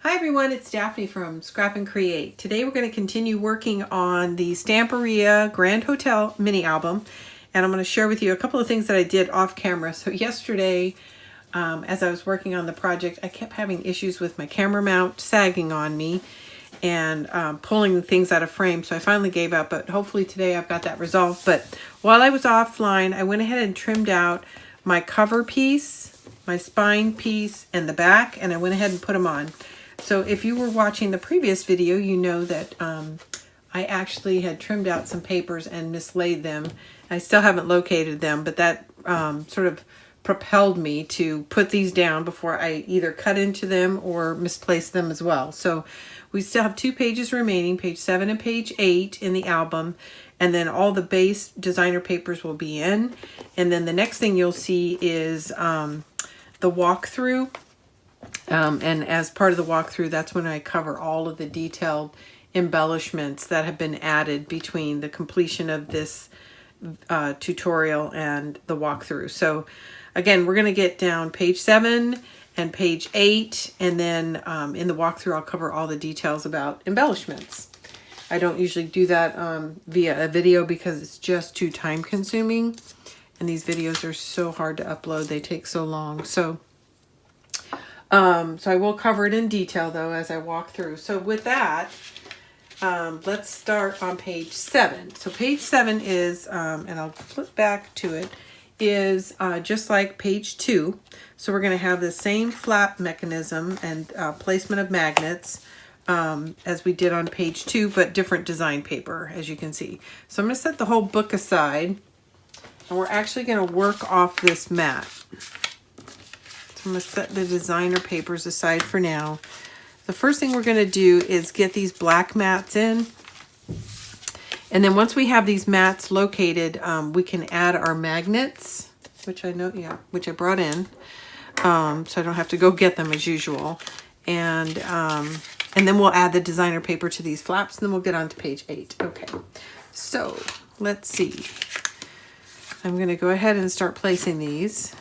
Hi everyone, it's Daphne from Scrap and Create. Today we're going to continue working on the Stamperia Grand Hotel mini album, and I'm going to share with you a couple of things that I did off camera. So yesterday, as I was working on the project, I kept having issues with my camera mount sagging on me and pulling things out of frame, so I finally gave up, but hopefully today I've got that resolved. But while I was offline, I went ahead and trimmed out my cover piece, my spine piece, and the back, and I went ahead and put them on. So if you were watching the previous video, you know that I actually had trimmed out some papers and mislaid them. I still haven't located them, but that sort of propelled me to put these down before I either cut into them or misplace them as well. So we still have 2 pages remaining, page 7 and page 8 in the album, and then all the base designer papers will be in. And then the next thing you'll see is the walkthrough. And as part of the walkthrough, that's when I cover all of the detailed embellishments that have been added between the completion of this tutorial and the walkthrough. So again, we're going to get down page 7 and page 8, and then in the walkthrough I'll cover all the details about embellishments. I don't usually do that via a video because it's just too time consuming, and these videos are so hard to upload. They take so long. So I will cover it in detail though as I walk through. So with that, let's start on page 7. So page 7 is, and I'll flip back to it, is just like page 2. So we're going to have the same flap mechanism and placement of magnets as we did on page 2, but different design paper, as you can see. So I'm going to set the whole book aside, and we're actually going to work off this mat. So I'm going to set the designer papers aside for now. The first thing we're going to do is get these black mats in. And then once we have these mats located, we can add our magnets, which I know, which I brought in. So I don't have to go get them as usual. And then we'll add the designer paper to these flaps, and then we'll get on to page 8. Okay, so let's see. I'm going to go ahead and start placing these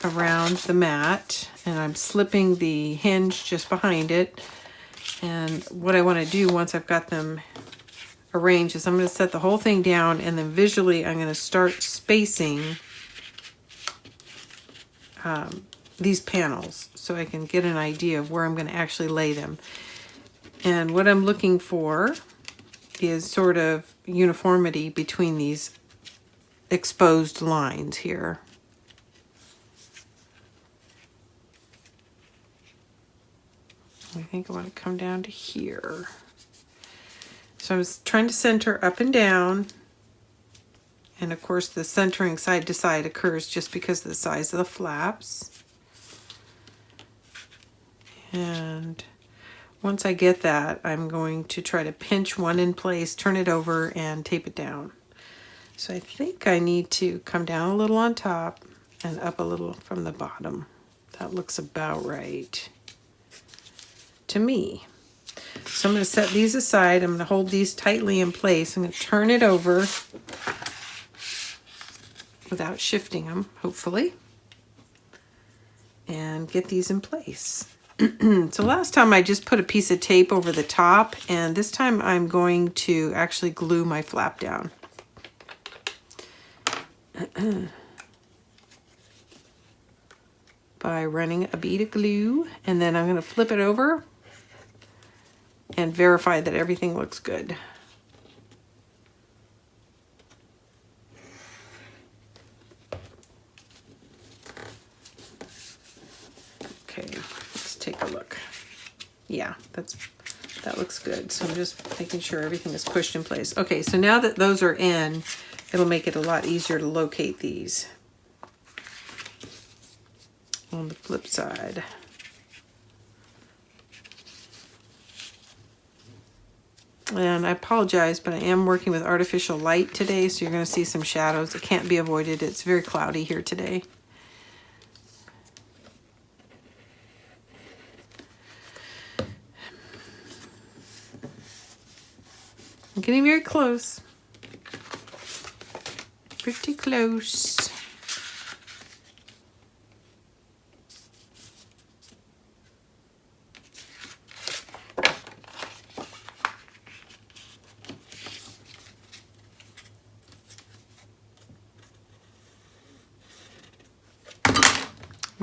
around the mat, and I'm slipping the hinge just behind it. And what I want to do once I've got them arranged is I'm going to set the whole thing down, and then visually I'm going to start spacing these panels so I can get an idea of where I'm going to actually lay them. And what I'm looking for is sort of uniformity between these exposed lines here. I think I want to come down to here. So I was trying to center up and down. And of course the centering side to side occurs just because of the size of the flaps. And once I get that, I'm going to try to pinch one in place, turn it over, and tape it down. So I think I need to come down a little on top and up a little from the bottom. That looks about right to me. So I'm going to set these aside. I'm going to hold these tightly in place. I'm going to turn it over without shifting them, hopefully, and get these in place. So last time I just put a piece of tape over the top, and this time I'm going to actually glue my flap down. By running a bead of glue, and then I'm going to flip it over and verify that everything looks good. Okay, let's take a look. Yeah, that looks good. So I'm just making sure everything is pushed in place. Okay, so now that those are in, it'll make it a lot easier to locate these on the flip side. And I apologize, but I am working with artificial light today, so you're going to see some shadows. It can't be avoided. It's very cloudy here today. I'm getting very close. Pretty close.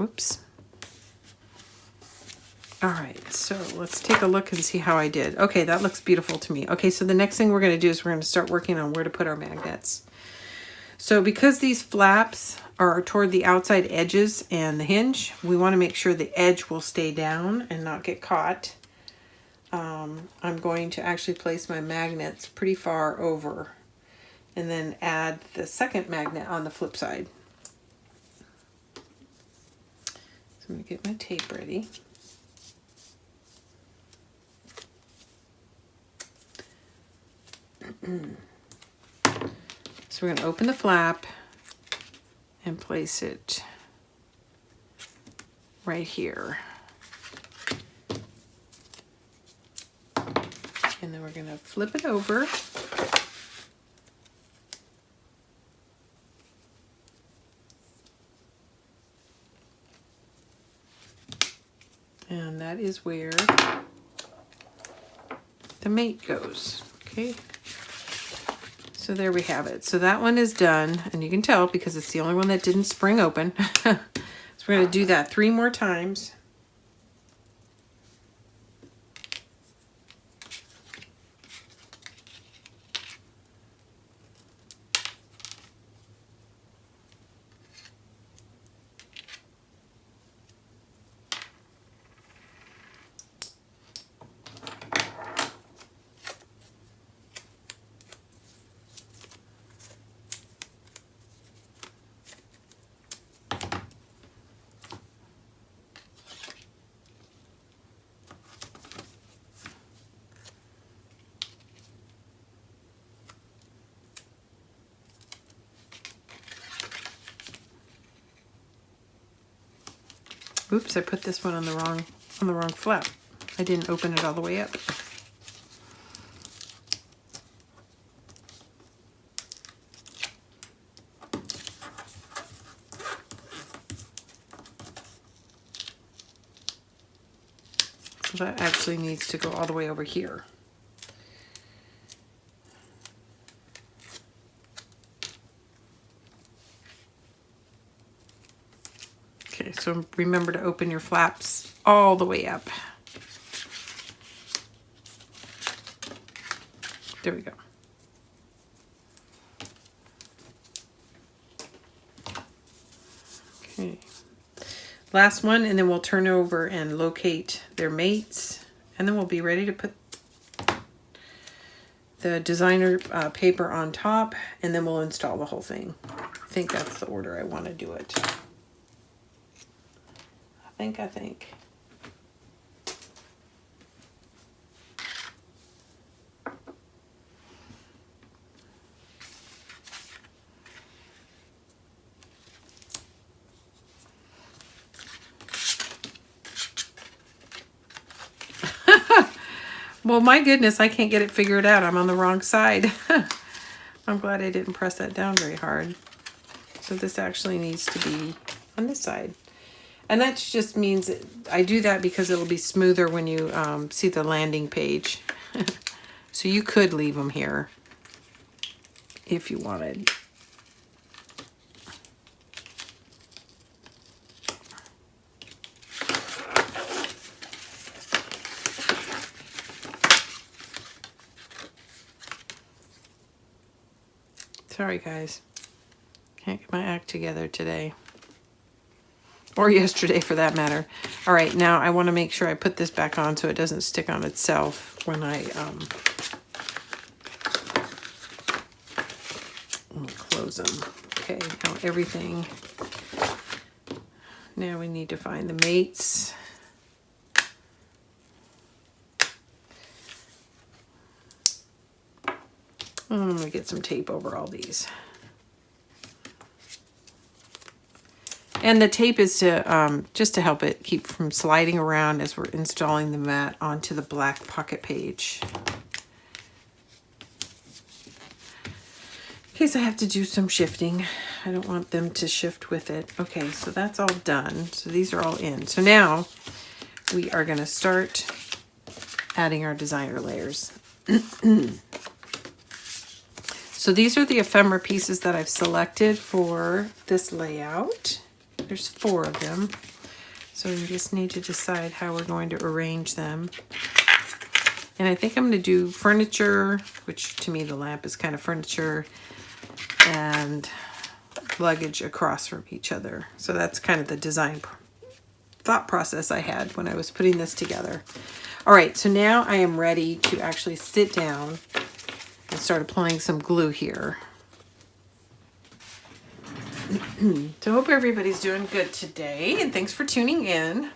Oops. All right, so let's take a look and see how I did. Okay, that looks beautiful to me. Okay, so the next thing we're going to do is we're going to start working on where to put our magnets. So because these flaps are toward the outside edges and the hinge, we want to make sure the edge will stay down and not get caught. I'm going to actually place my magnets pretty far over and then add the second magnet on the flip side. So I'm going to get my tape ready. So we're going to open the flap and place it right here. And then we're going to flip it over. And that is where the mate goes. Okay. So there we have it. So that one is done, and you can tell because it's the only one that didn't spring open. So we're going to do that 3 more times. Oops, I put this one on the wrong flap. I didn't open it all the way up. So that actually needs to go all the way over here. Okay, so remember to open your flaps all the way up. There we go. Okay. Last one, and then we'll turn over and locate their mates, and then we'll be ready to put the designer paper on top, and then we'll install the whole thing. I think that's the order I want to do it. I think. Well, my goodness, I can't get it figured out. I'm on the wrong side. I'm glad I didn't press that down very hard. So this actually needs to be on this side. And that just means I do that because it'll be smoother when you see the landing page. So you could leave them here if you wanted. Sorry, guys. Can't get my act together today. Or yesterday, for that matter. All right, now I want to make sure I put this back on so it doesn't stick on itself when I close them. Okay, now everything. Now we need to find the mates. I'm going to get some tape over all these. And the tape is to just to help it keep from sliding around as we're installing the mat onto the black pocket page. In case I have to do some shifting. I don't want them to shift with it. Okay, so that's all done. So these are all in. So now we are going to start adding our designer layers. So these are the ephemera pieces that I've selected for this layout. There's 4 of them. So we just need to decide how we're going to arrange them. And I think I'm going to do furniture, which to me the lamp is kind of furniture, and luggage across from each other. So that's kind of the design thought process I had when I was putting this together. All right, so now I am ready to actually sit down and start applying some glue here. So I hope everybody's doing good today, and thanks for tuning in.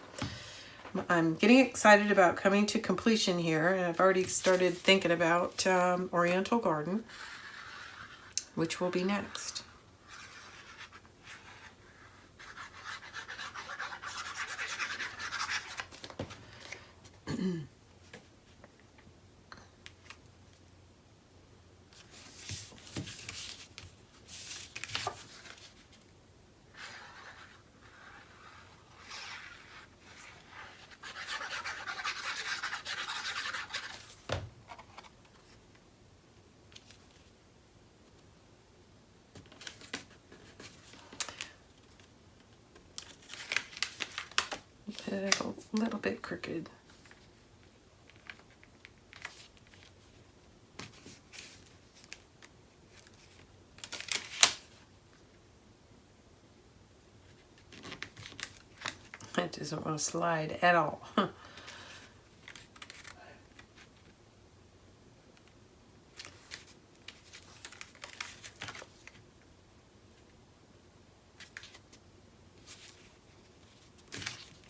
I'm getting excited about coming to completion here, and I've already started thinking about Oriental Garden, which will be next. A little bit crooked. It doesn't want to slide at all.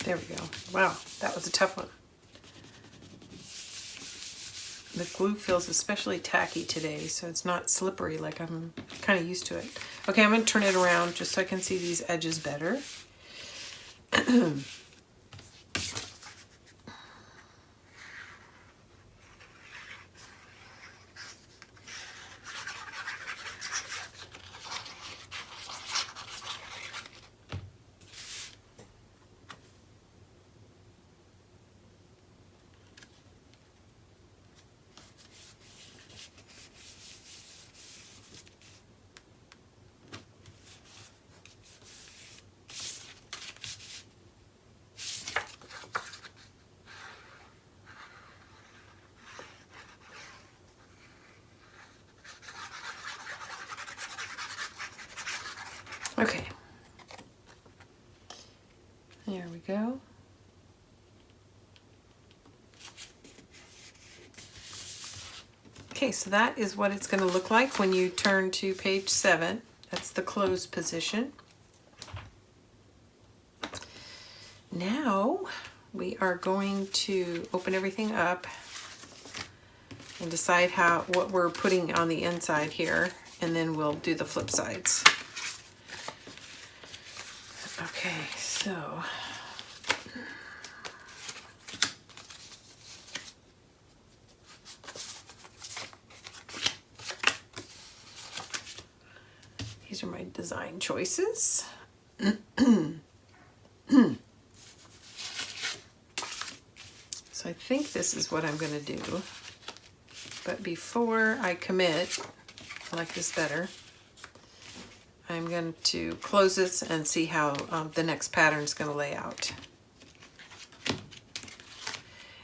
There we go. Wow, that was a tough one. The glue feels especially tacky today, so it's not slippery like I'm kind of used to it. Okay, I'm going to turn it around just so I can see these edges better. Okay, there we go. Okay, so that is what it's going to look like when you turn to page 7. That's the closed position. Now we are going to open everything up and decide what we're putting on the inside here, and then we'll do the flip sides. Okay, so these are my design choices. So I think this is what I'm going to do. But before I commit, I like this better. I'm going to close this and see how the next pattern is going to lay out.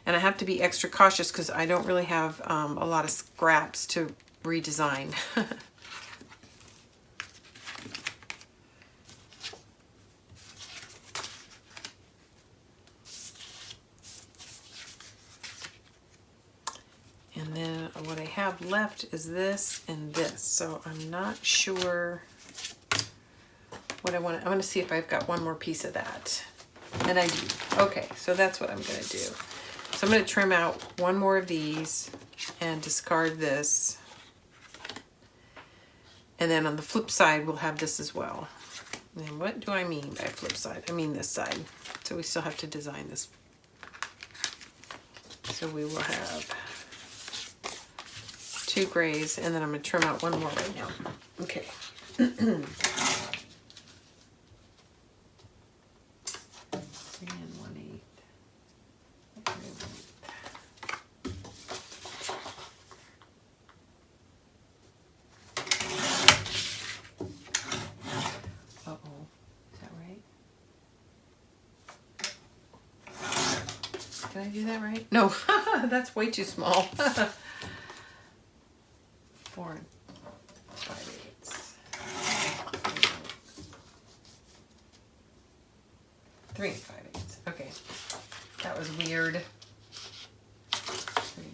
And I have to be extra cautious because I don't really have a lot of scraps to redesign. And then what I have left is this and this. So I'm not sure what I want. I want to see if I've got one more piece of that. And I do. Okay, so that's what I'm going to do. So I'm going to trim out one more of these and discard this. And then on the flip side, we'll have this as well. And what do I mean by flip side? I mean this side. So we still have to design this. So we will have 2 grays, and then I'm going to trim out one more right now. Okay. Did I do that right? No, that's way too small. 4 5/8. 3 5/8. Okay, that was weird. 3 5/8.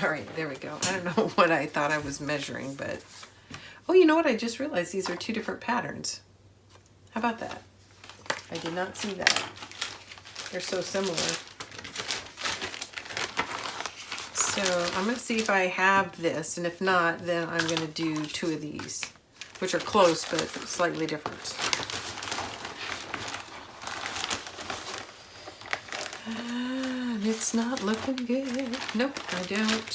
All right, there we go. I don't know what I thought I was measuring, but oh, you know what? I just realized these are 2 different patterns. How about that? I did not see that. They're so similar. So I'm going to see if I have this, and if not, then I'm going to do 2 of these, which are close but slightly different. It's not looking good. Nope, I don't.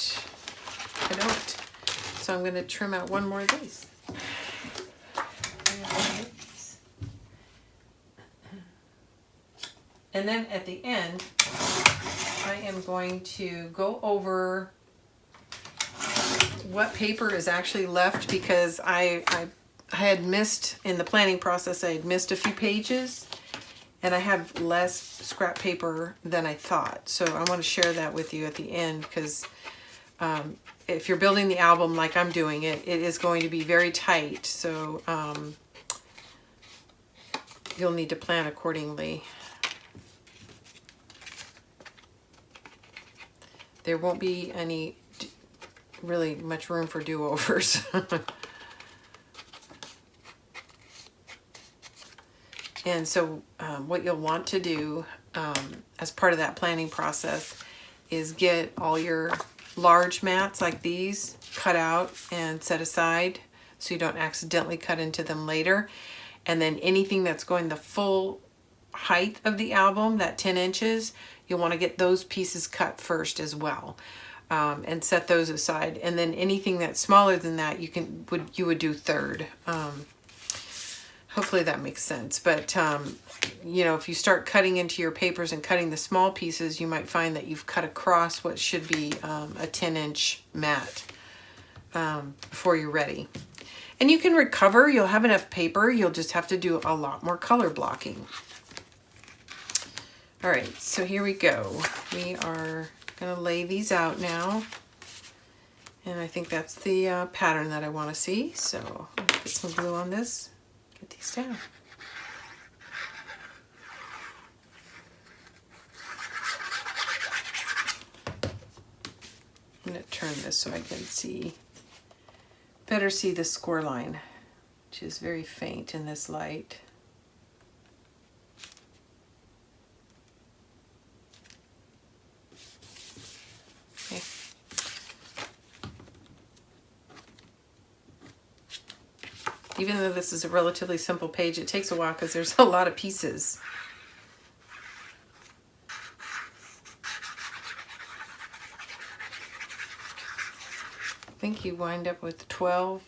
So I'm going to trim out 1 more of these. And then at the end, I am going to go over what paper is actually left, because I had missed, in the planning process, I had missed a few pages, and I have less scrap paper than I thought. So I want to share that with you at the end, because if you're building the album like I'm doing it, it is going to be very tight. So you'll need to plan accordingly. There won't be any really much room for do-overs. And so what you'll want to do as part of that planning process is get all your large mats like these cut out and set aside so you don't accidentally cut into them later. And then anything that's going the full height of the album, that 10 inches, you'll want to get those pieces cut first as well, and set those aside. And then anything that's smaller than that, you would do third. Hopefully that makes sense. But you know, if you start cutting into your papers and cutting the small pieces, you might find that you've cut across what should be a 10-inch mat before you're ready. And you can recover. You'll have enough paper. You'll just have to do a lot more color blocking. All right, so here we go. We are going to lay these out now. And I think that's the pattern that I want to see. So I'll put some glue on this, get these down. I'm going to turn this so I can better see the score line, which is very faint in this light. Okay. Even though this is a relatively simple page, it takes a while because there's a lot of pieces. I think you wind up with 12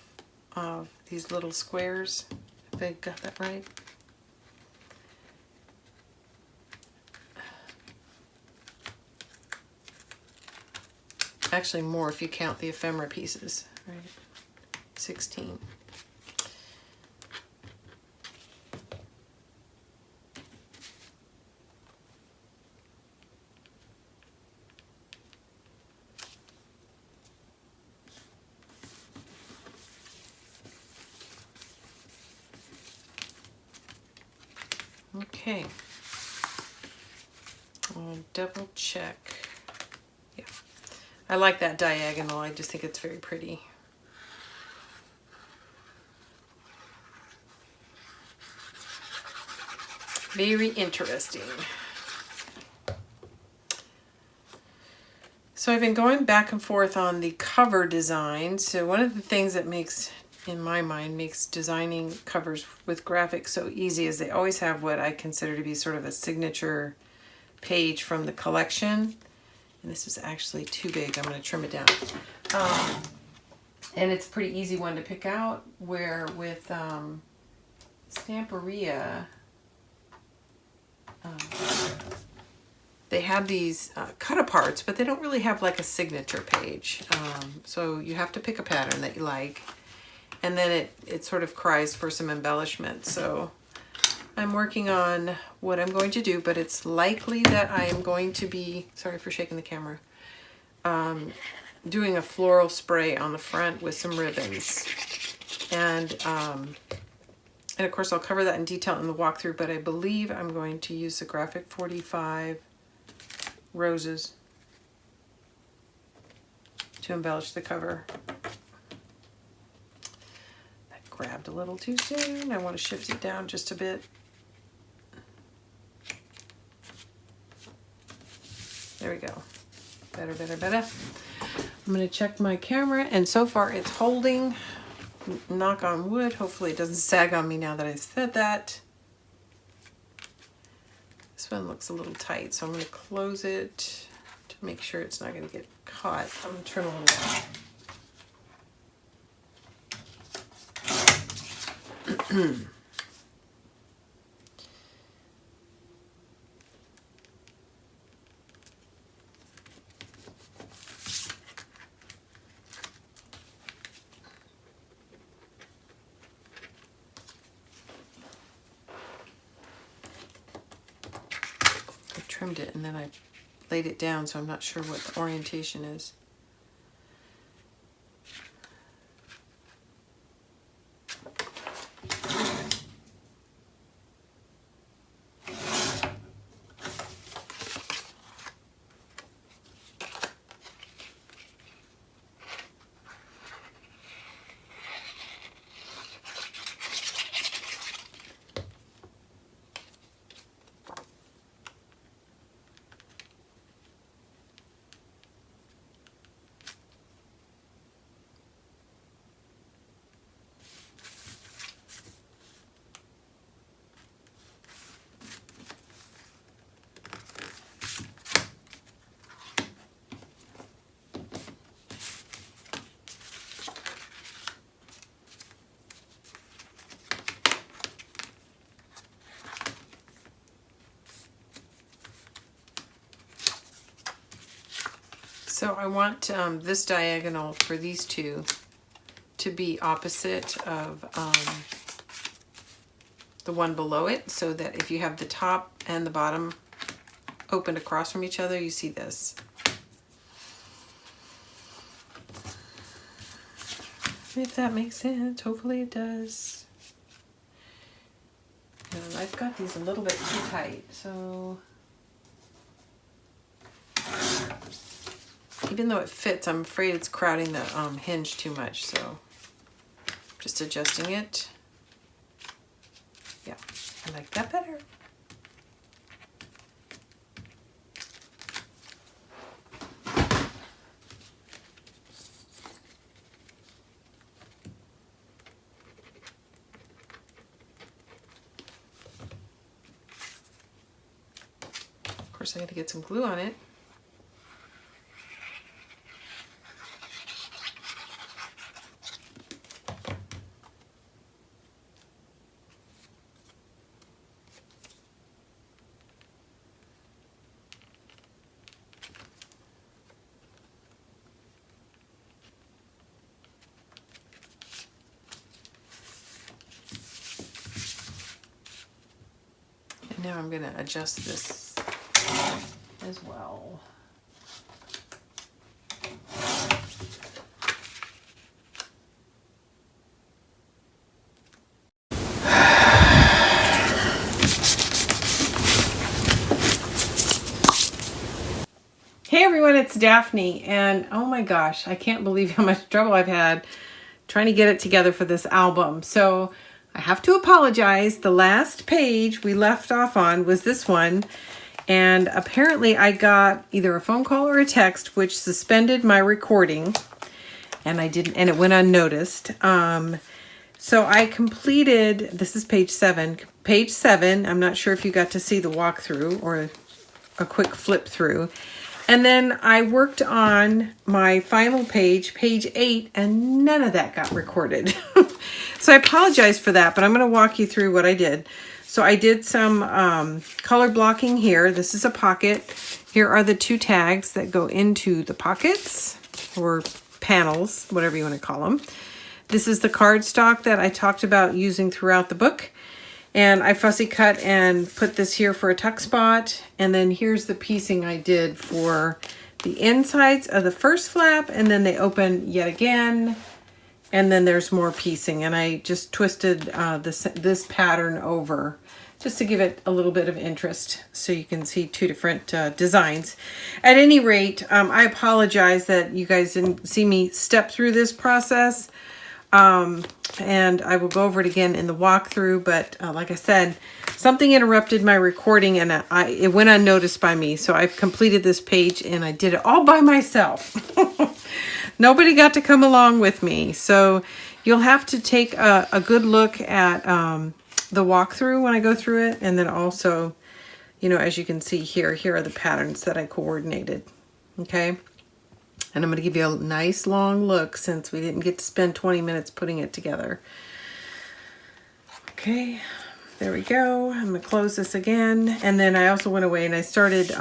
of these little squares, if I got that right. Actually more if you count the ephemera pieces, right? 16. Okay, I'll double check. Yeah, I like that diagonal. I just think it's very pretty. Very interesting. So I've been going back and forth on the cover design. So one of the things that makes, in my mind, makes designing covers with graphics so easy is they always have what I consider to be sort of a signature page from the collection. And this is actually too big. I'm going to trim it down. And it's a pretty easy one to pick out, where with Stamperia, they have these cut-aparts, but they don't really have like a signature page. So you have to pick a pattern that you like, and then it sort of cries for some embellishment. So I'm working on what I'm going to do, but it's likely that I am going to be, sorry for shaking the camera, doing a floral spray on the front with some ribbons. And of course I'll cover that in detail in the walkthrough, but I believe I'm going to use the Graphic 45 roses to embellish the cover. That grabbed a little too soon. I want to shift it down just a bit. There we go. Better, better, better. I'm going to check my camera, and so far it's holding. Knock on wood. Hopefully it doesn't sag on me now that I said that. This one looks a little tight, so I'm going to close it to make sure it's not going to get caught. I'm going to turn a little down. Trimmed it and then I laid it down, so I'm not sure what the orientation is. So I want this diagonal for these two to be opposite of the one below it, so that if you have the top and the bottom opened across from each other, you see this. If that makes sense, hopefully it does. And I've got these a little bit too tight, so even though it fits, I'm afraid it's crowding the hinge too much, so just adjusting it. Yeah, I like that better. Of course, I got to get some glue on it. Now I'm going to adjust this as well. Hey everyone, it's Daphne, and oh my gosh, I can't believe how much trouble I've had trying to get it together for this album. So I have to apologize. The last page we left off on was this one, and apparently I got either a phone call or a text which suspended my recording, and it went unnoticed. So I completed, this is page 7. Page 7, I'm not sure if you got to see the walkthrough or a quick flip through. And then I worked on my final page, page 8, and none of that got recorded. So I apologize for that, but I'm going to walk you through what I did. So I did some color blocking here. This is a pocket. Here are the 2 tags that go into the pockets or panels, whatever you want to call them. This is the cardstock that I talked about using throughout the book. And I fussy cut and put this here for a tuck spot. And then here's the piecing I did for the insides of the first flap, and then they open yet again. And then there's more piecing, and I just twisted this pattern over just to give it a little bit of interest so you can see 2 different designs. At any rate, I apologize that you guys didn't see me step through this process. And I will go over it again in the walkthrough, but like I said, something interrupted my recording and it went unnoticed by me. So I've completed this page and I did it all by myself. Nobody got to come along with me. So you'll have to take a good look at the walkthrough when I go through it. And then also, you know, as you can see here are the patterns that I coordinated. Okay. And I'm going to give you a nice long look since we didn't get to spend 20 minutes putting it together. Okay, there we go. I'm going to close this again. And then I also went away and I started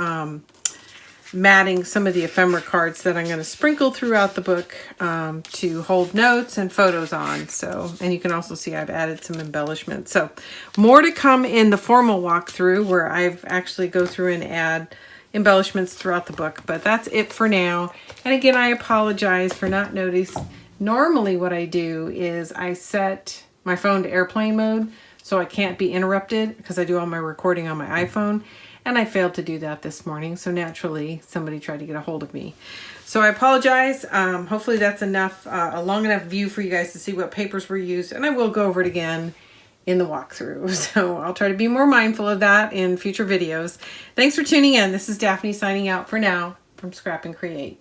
matting some of the ephemera cards that I'm going to sprinkle throughout the book to hold notes and photos on. So, and you can also see I've added some embellishments. So more to come in the formal walkthrough where I've actually go through and add embellishments throughout the book, but that's it for now. And again, I apologize for not noticing. Normally what I do is I set my phone to airplane mode so I can't be interrupted because I do all my recording on my iPhone, and I failed to do that this morning, so naturally somebody tried to get a hold of me. So I apologize. Hopefully that's enough, a long enough view for you guys to see what papers were used, and I will go over it again in the walkthrough. So I'll try to be more mindful of that in future videos. Thanks for tuning in. This is Daphne signing out for now from Scrap and Create.